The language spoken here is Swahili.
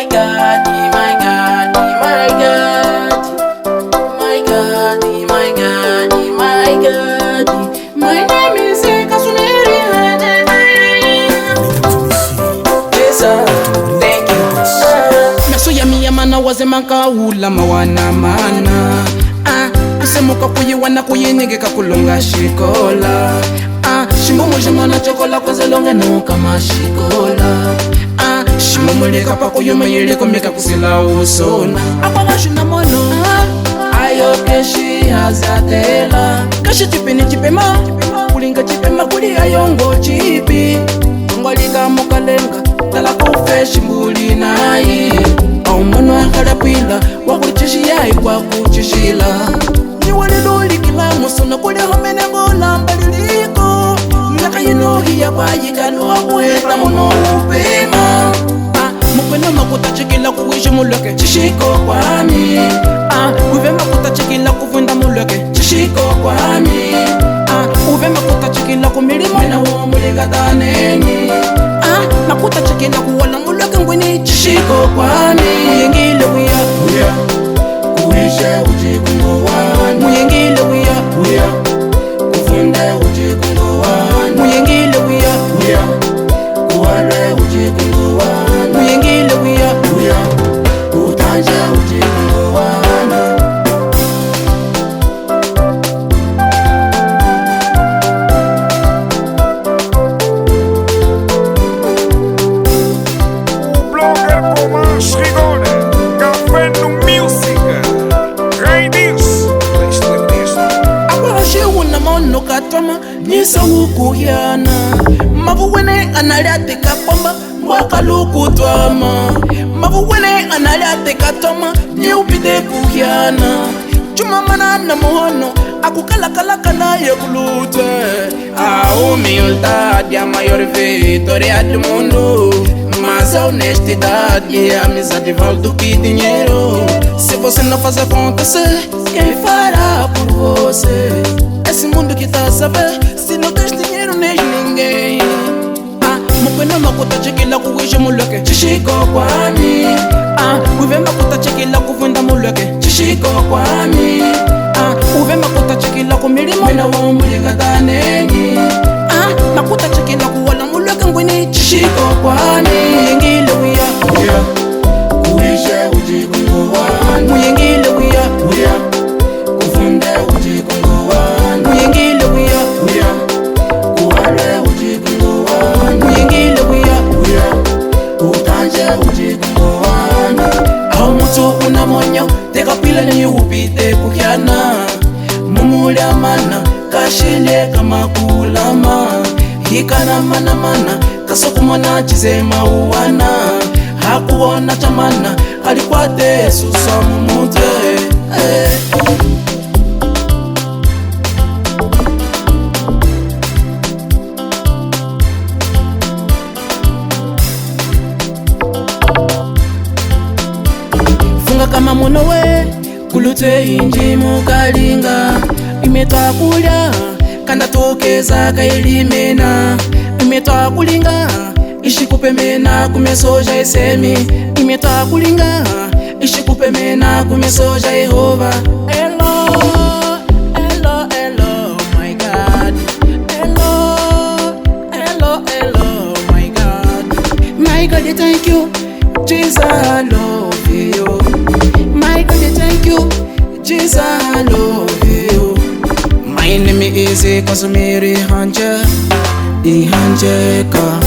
my God, my God, my God, my God, my God, my God. My name is Kasumiri. Thank you. Meso ya miyamana wazemaka ula mawana mana. Kusemuka kuyiwana kuyinyegeka kulunga shikola. Shimo mujimana chokola kwazelonge nuka mashikola. Shimo muleka pa kuyuma yileko meka kusila usona. Akwagashuna mono ayo keshi hazatela. Kashi chipini chipema kulinga chipema kuli ayongo chipi. Ngwalika mukalenga tala kufeshi mbuli nayi. Aumono akadapila wakulichishi yai kwa kuchishila. Niwaliluli kila musuna kuli homene ngola mbaliliko. Naka yinohi ya bayikano wakueta muno upema. Mukwena makuta chikila kuwishi mulweke chishiko kwami. Uve makuta chikila kufunda mulweke chishiko kwami. Uve makuta chikila kumilimo na uo muliga taneni. Makuta chikila kuwala mulweke ngwini chishiko kwami. Muyengile uya kuwishe ujikungu wani. Muyengile uya kufunde ujikungu wani. Muyengile uya kuwale ujikungu wani. Muyengile uya utanje ujikungu wani. Blogger Comas Rigone, Café no Music, Raidis, Akwashe una mono katama nisa wukuhyana. Mavuwene analyate kapamba mwaka lukutwama. Mavuwene analyate katama nyupide kuhyana. Chuma manana mohono akukalakalakala ye kulute. Humildade a maior vitória do mundo. Mas a honestidade e a amizade vale do que dinheiro. Se você não faz acontecer, quem fará por você? Esse mundo que tá a saber, se não tens dinheiro nem ninguém. Mukwena makuta chikila kuwisha mulweke chishiko kwami. Uve makuta chikila kufunda mulweke chishiko kwami. Uve makuta chikila kumilimo na uo muliga taneni. Makuta chikila kuwala mulweke ngwini chishiko kwami. Muyengile uya kuwishe ujikungu wani. Muyengile uya kufunde ujikungu wani. Muyengile uya kuwale ujikungu wani. Muyengile uya utanje ujikungu wani. Aho mutu unamonyo teka pila ni upite kuhyana. Mumulya mana kashile kama kulama. Hikana mana mana kasokumana chizema uwana. Hakuona chamana alikwate susa mumute. Funga kama munowe kulute inji mukalinga. Imetwa kulya kanda tokeza kailimena. Imetwa kulinga ishikupemena kumesoja esemi. Imetwa kulinga ishikupemena kumesoja Yehova. Hello, hello, hello, my God. Hello, hello, hello, my God. My God, thank you, Jesus, I love you. My God, thank you, Jesus, I love you. My name is Kasumiri Hanja, Ihanjeka.